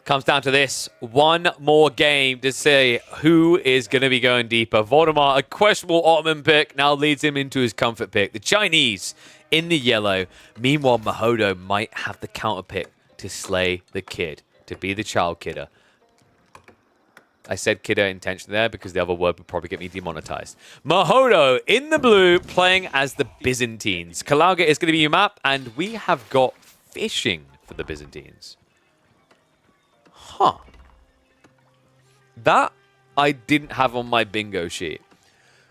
Comes down to this. One more game to say who is going to be going deeper. Voldemar, a questionable Ottoman pick, now leads him into his comfort pick. The Chinese in the yellow. Meanwhile, Mahodo might have the counter pick to slay the kid, to be the child kidder. I said kidder intentionally there because the other word would probably get me demonetized. Mahodo in the blue playing as the Byzantines. Kalauga is going to be your map, and we have got fishing for the Byzantines. Huh. That I didn't have on my bingo sheet.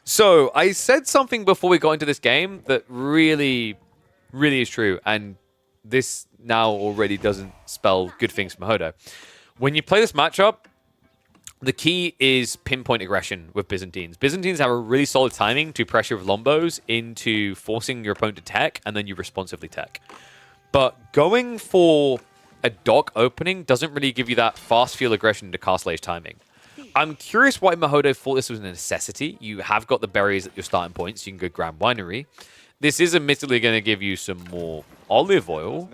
So I said something before we got into this game that really, really is true. And this now already doesn't spell good things for Mahodo. When you play this matchup, the key is pinpoint aggression with Byzantines. Byzantines have a really solid timing to pressure with lombos into forcing your opponent to tech, and then you responsively tech. But going for a dock opening doesn't really give you that fast field aggression to castle age timing. I'm curious why Mahodo thought this was a necessity. You have got the berries at your starting points. You can go Grand Winery. This is admittedly going to give you some more olive oil.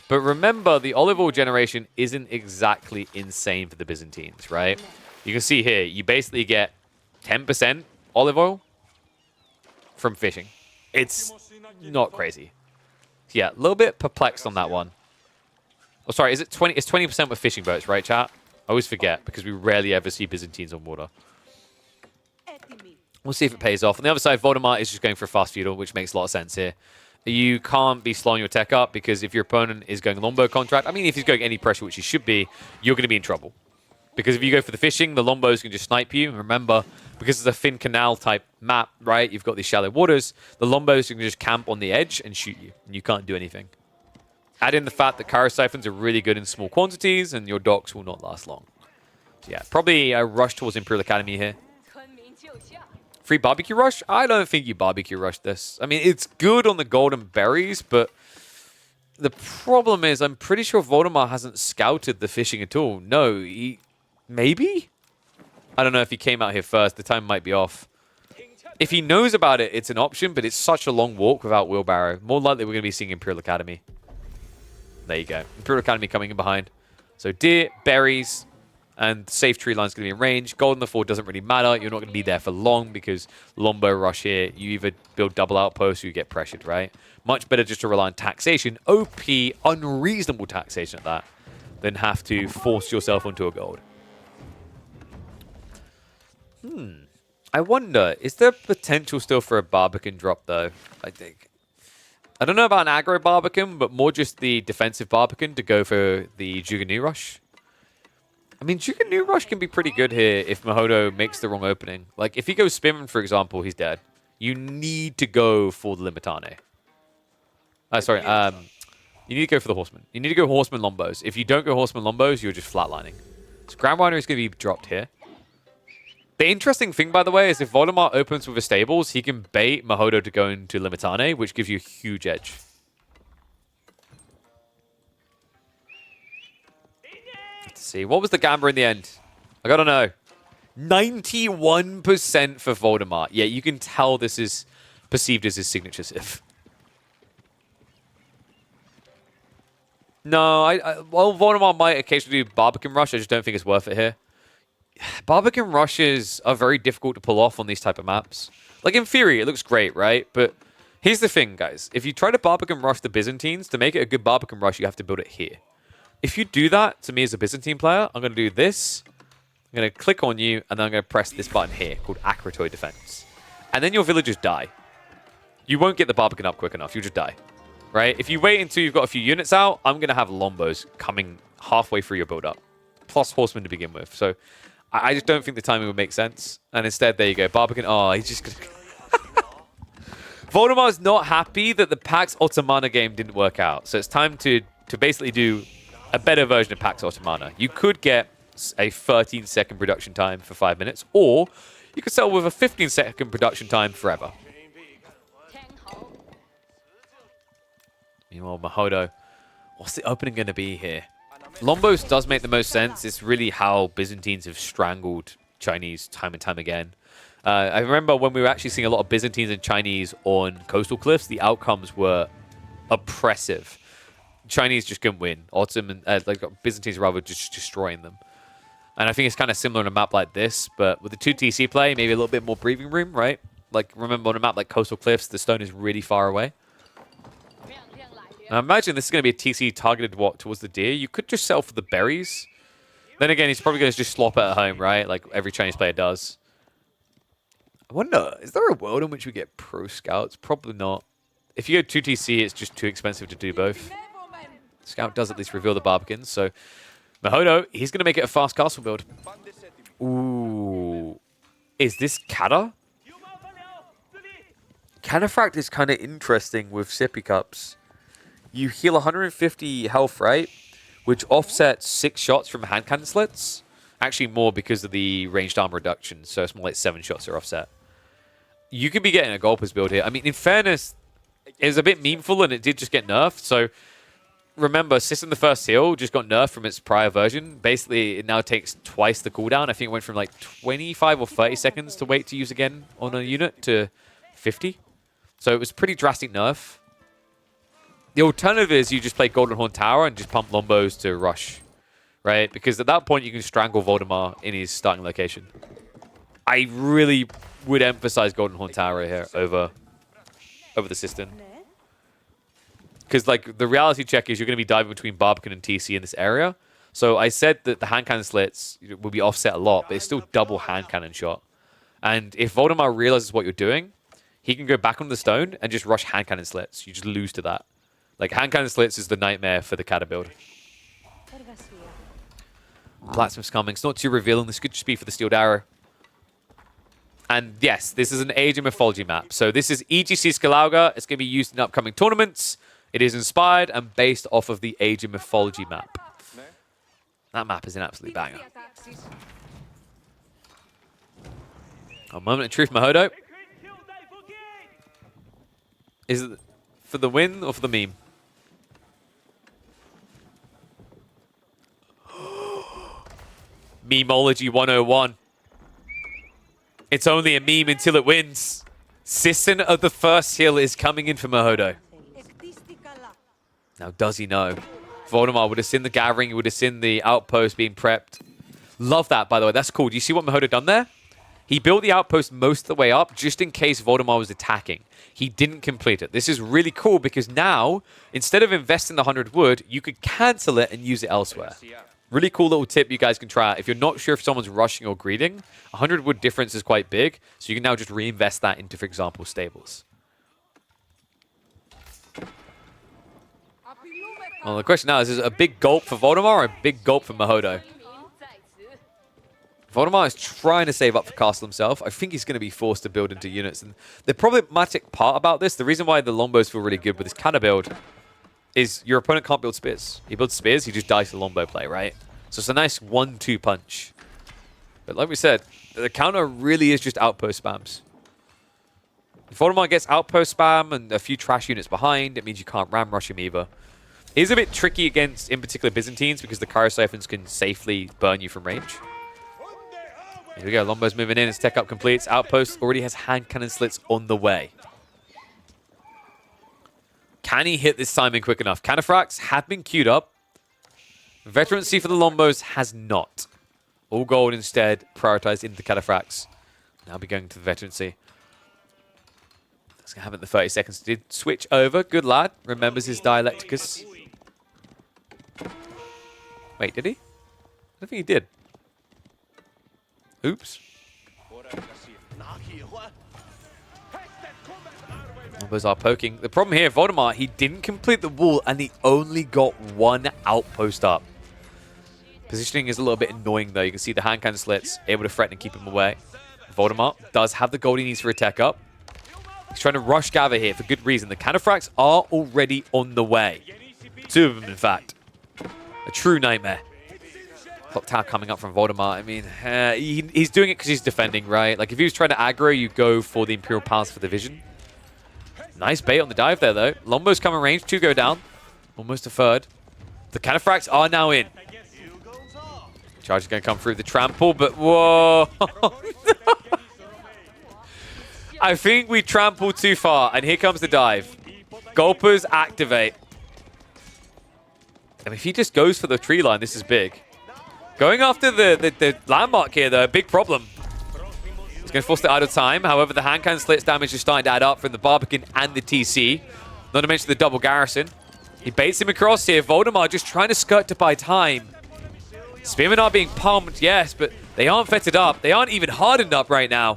But remember, the olive oil generation isn't exactly insane for the Byzantines, right? You can see here, you basically get 10% olive oil from fishing. It's not crazy. Yeah, a little bit perplexed on that one. Oh, sorry, is it 20? It's 20% with fishing boats, right, chat? I always forget because we rarely ever see Byzantines on water. We'll see if it pays off. On the other side, Voldemar is just going for a fast feudal, which makes a lot of sense here. You can't be slowing your tech up because if your opponent is going Lombo contract, I mean, if he's going any pressure, which he should be, you're going to be in trouble. Because if you go for the fishing, the Lombos can just snipe you. And remember, because it's a thin canal type map, right? You've got these shallow waters. The Lombos can just camp on the edge and shoot you. And you can't do anything. Add in the fact that Kara Siphons are really good in small quantities and your docks will not last long. So yeah, probably a rush towards Imperial Academy here. Free barbecue rush? I don't think you barbecue rush this. I mean, it's good on the golden berries, but the problem is I'm pretty sure Voldemar hasn't scouted the fishing at all. No, he... Maybe? I don't know if he came out here first. The time might be off. If he knows about it, it's an option, but it's such a long walk without wheelbarrow. More likely we're going to be seeing Imperial Academy. There you go. Imperial Academy coming in behind. So deer, berries, and safe tree line's going to be in range. Golden the Ford doesn't really matter. You're not going to be there for long because Lombo rush here. You either build double outposts or you get pressured, right? Much better just to rely on taxation. OP, unreasonable taxation at that, than have to force yourself onto a gold. I wonder, is there potential still for a Barbican drop, though? I think. I don't know about an aggro Barbican, but more just the defensive Barbican to go for the Juganu Rush. I mean, Juganu Rush can be pretty good here if Mahodo makes the wrong opening. Like, if he goes Spimmin, for example, he's dead. You need to go for the Limitane. You need to go for the Horseman. You need to go Horseman Lombos. If you don't go Horseman Lombos, you're just flatlining. So Grand Winery is going to be dropped here. The interesting thing, by the way, is if Voldemar opens with his stables, he can bait Mahodo to go into Limitane, which gives you a huge edge. Let's see. What was the Gamba in the end? I gotta know. 91% for Voldemar. Yeah, you can tell this is perceived as his signature civ. No, well, Voldemar might occasionally do Barbican Rush. I just don't think it's worth it here. Barbican Rushes are very difficult to pull off on these type of maps. Like, in theory, it looks great, right? But here's the thing, guys. If you try to Barbican Rush the Byzantines, to make it a good Barbican Rush, you have to build it here. If you do that, to me as a Byzantine player, I'm going to do this. I'm going to click on you, and then I'm going to press this button here called Acrotoid Defense. And then your villagers die. You won't get the Barbican up quick enough. You'll just die. Right? If you wait until you've got a few units out, I'm going to have Lombos coming halfway through your build-up. Plus Horsemen to begin with. So I just don't think the timing would make sense. And instead, there you go. Barbican. Oh, he's just going to... Voldemar's not happy that the Pax Ottomana game didn't work out. So it's time to basically do a better version of Pax Ottomana. You could get a 13-second production time for 5 minutes, or you could settle with a 15-second production time forever. Meanwhile, Mahodo, what's the opening going to be here? Lombos does make the most sense. It's really how Byzantines have strangled Chinese time and time again. I remember when we were actually seeing a lot of Byzantines and Chinese on coastal cliffs, the outcomes were oppressive. Chinese just couldn't win. Ottoman, like Byzantines rather just destroying them. And I think it's kind of similar on a map like this, but with the 2 TC play, maybe a little bit more breathing room, right? Like, remember on a map like Coastal Cliffs, the stone is really far away. And I imagine this is going to be a TC targeted towards the deer. You could just sell for the berries. Then again, he's probably going to just slop it at home, right? Like every Chinese player does. I wonder, is there a world in which we get pro scouts? Probably not. If you go 2 TC, it's just too expensive to do both. Scout does at least reveal the Barbicans, so Mahodo, he's going to make it a fast castle build. Ooh. Is this Kata? Cataphract is kind of interesting with Sippy Cups. You heal 150 health, right? Which offsets 6 shots from hand cannon slits. Actually more because of the ranged armor reduction, so it's more like 7 shots are offset. You could be getting a Golpers build here. I mean, in fairness, it was a bit meanful and it did just get nerfed, so remember, System the First Heal just got nerfed from its prior version. Basically, it now takes twice the cooldown. I think it went from like 25 or 30 seconds to wait to use again on a unit to 50. So it was pretty drastic nerf. The alternative is you just play Golden Horn Tower and just pump Lombos to rush, right? Because at that point, you can strangle Voldemar in his starting location. I really would emphasize Golden Horn Tower here over the System. Because, like, the reality check is you're going to be diving between Barbican and TC in this area. So I said that the hand cannon slits will be offset a lot, but it's still double hand cannon shot. And if Voldemar realizes what you're doing, he can go back on the stone and just rush hand cannon slits. You just lose to that. Like, hand cannon slits is the nightmare for the Kata build. Blacksmith's coming. It's not too revealing. This could just be for the Steeled Arrow. And yes, this is an Age of Mythology map. So this is EGC Skalauga. It's going to be used in upcoming tournaments. It is inspired and based off of the Age of Mythology map. That map is an absolute banger. A moment of truth, Mahodo. Is it for the win or for the meme? Memology 101. It's only a meme until it wins. Sisson of the First Heal is coming in for Mahodo. Now, does he know? Voldemar would have seen the gathering. He would have seen the outpost being prepped. Love that, by the way. That's cool. Do you see what Mahodo done there? He built the outpost most of the way up just in case Voldemar was attacking. He didn't complete it. This is really cool because now, instead of investing the 100 wood, you could cancel it and use it elsewhere. Really cool little tip you guys can try out. If you're not sure if someone's rushing or greeting, 100 wood difference is quite big. So you can now just reinvest that into, for example, stables. Well, the question now is it a big gulp for Voldemar or a big gulp for Mahodo? Voldemar is trying to save up for Castle himself. I think he's going to be forced to build into units. And the problematic part about this, the reason why the Lombos feel really good with this Kata build, is your opponent can't build spears. He builds spears, he just dies to Lombo play, right? So it's a nice 1-2 punch. But like we said, the counter really is just outpost spams. If Voldemar gets outpost spam and a few trash units behind, it means you can't ram rush him either. It is a bit tricky against, in particular, Byzantines because the Cryo-Siphons can safely burn you from range. Here we go, Lombo's moving in, his tech up completes. Outpost already has hand cannon slits on the way. Can he hit this timing quick enough? Cataphracts have been queued up. Veterancy for the Lombos has not. All gold instead prioritized into the Cataphracts. Now be going to the veterancy. That's going to happen in the 30 seconds. Did switch over. Good lad. Remembers his Dialecticus. Wait, did he? I don't think he did. Oops. Lombos are poking. The problem here, Voldemar, he didn't complete the wall and he only got one outpost up. Positioning is a little bit annoying though. You can see the hand cannon slits, able to threaten and keep him away. Voldemar does have the gold he needs for a tech up. He's trying to rush gather here for good reason. The Cataphracts are already on the way. 2 of them, in fact. A true nightmare. Clock tower coming up from Voldemar. I mean, he's doing it because he's defending, right? Like, if he was trying to aggro, you go for the Imperial Palace for the vision. Nice bait on the dive there, though. Lombo's come in range. 2 go down. Almost a third. The Cataphracts are now in. Charge is going to come through the trample, but whoa. I think we trampled too far, and here comes the dive. Gulpers activate. I mean, if he just goes for the tree line, this is big. Going after the landmark here, though, big problem. He's going to force the idle time. However, the hand cannon slits damage is starting to add up from the Barbican and the TC. Not to mention the double garrison. He baits him across here. Voldemar just trying to skirt to buy time. Spearmen are being pumped, yes, but they aren't fettered up. They aren't even hardened up right now.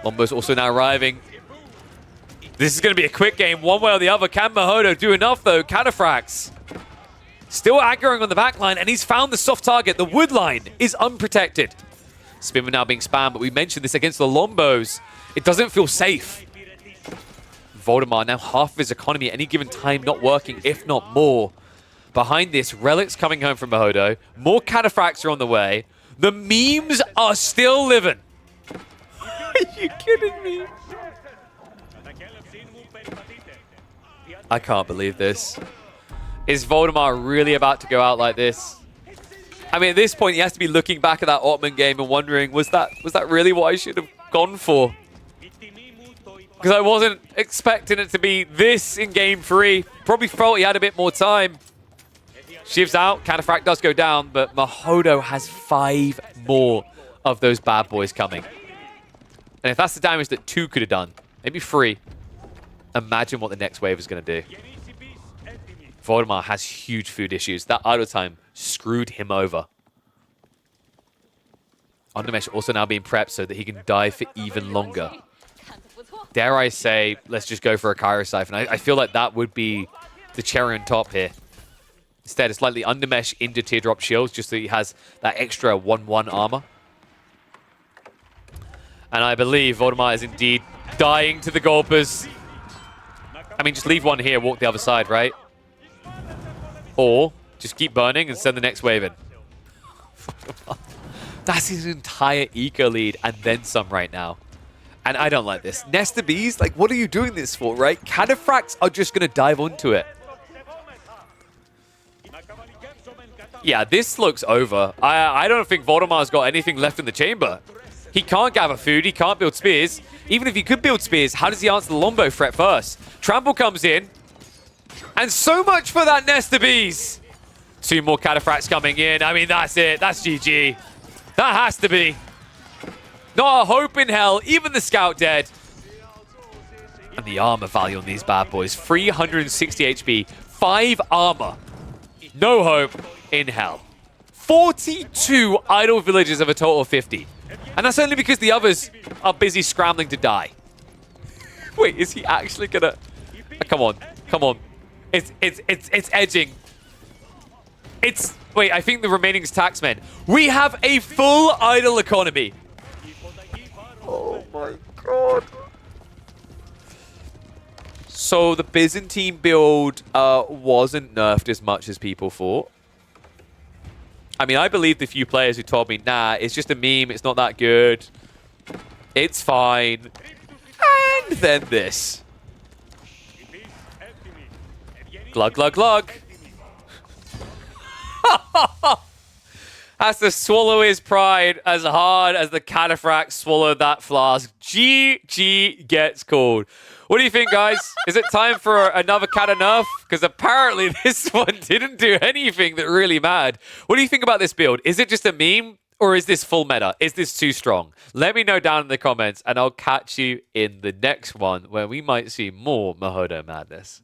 Lombo's also now arriving. This is going to be a quick game, one way or the other. Can Mahodo do enough, though? Cataphracts still aggroing on the back line, and he's found the soft target. The wood line is unprotected. Spearman now being spammed, but we mentioned this against the Lombos. It doesn't feel safe. Voldemar now half of his economy at any given time not working, if not more. Behind this, relics coming home from Mahodo. More cataphracts are on the way. The memes are still living. Are you kidding me? I can't believe this. Is Voldemar really about to go out like this? I mean, at this point, he has to be looking back at that Ottoman game and wondering, was that really what I should have gone for? Because I wasn't expecting it to be this in game 3. Probably felt he had a bit more time. Shiv's out. Cataphract does go down, but Mahodo has 5 more of those bad boys coming. And if that's the damage that 2 could have done, maybe 3, imagine what the next wave is going to do. Voldemar has huge food issues. That idle time screwed him over. Undermesh also now being prepped so that he can die for even longer. Dare I say, let's just go for a Cairo Siphon. I feel like that would be the cherry on top here. Instead, it's slightly Undermesh into Teardrop Shields, just so he has that extra 1-1 armor. And I believe Voldemar is indeed dying to the Gulpers. I mean, just leave one here, walk the other side, right? Or just keep burning and send the next wave in. That's his entire eco lead and then some right now. And I don't like this. Nesta Bees, like, what are you doing this for, right? Cataphracts are just going to dive onto it. Yeah, this looks over. I don't think Voldemar's got anything left in the chamber. He can't gather food. He can't build spears. Even if he could build spears, how does he answer the Lombo threat first? Trample comes in. And so much for that Nesta Bees. 2 more Cataphracts coming in. I mean, that's it. That's GG. That has to be. Not a hope in hell. Even the Scout dead. And the armor value on these bad boys. 360 HP. 5 armor. No hope in hell. 42 idle villages of a total of 50. And that's only because the others are busy scrambling to die. Wait, is he actually gonna... come on. Come on. It's edging. Wait, I think the remaining is taxmen. We have a full idle economy. Oh my god. So the Byzantine build wasn't nerfed as much as people thought. I mean, I believe the few players who told me, nah, it's just a meme, it's not that good. It's fine. And then this. Glug, glug, glug. Has to swallow his pride as hard as the Cataphract swallowed that flask. GG gets called. What do you think, guys? Is it time for another Cata nerf? Because apparently this one didn't do anything that really mattered. What do you think about this build? Is it just a meme? Or is this full meta? Is this too strong? Let me know down in the comments, and I'll catch you in the next one where we might see more Mahodo madness.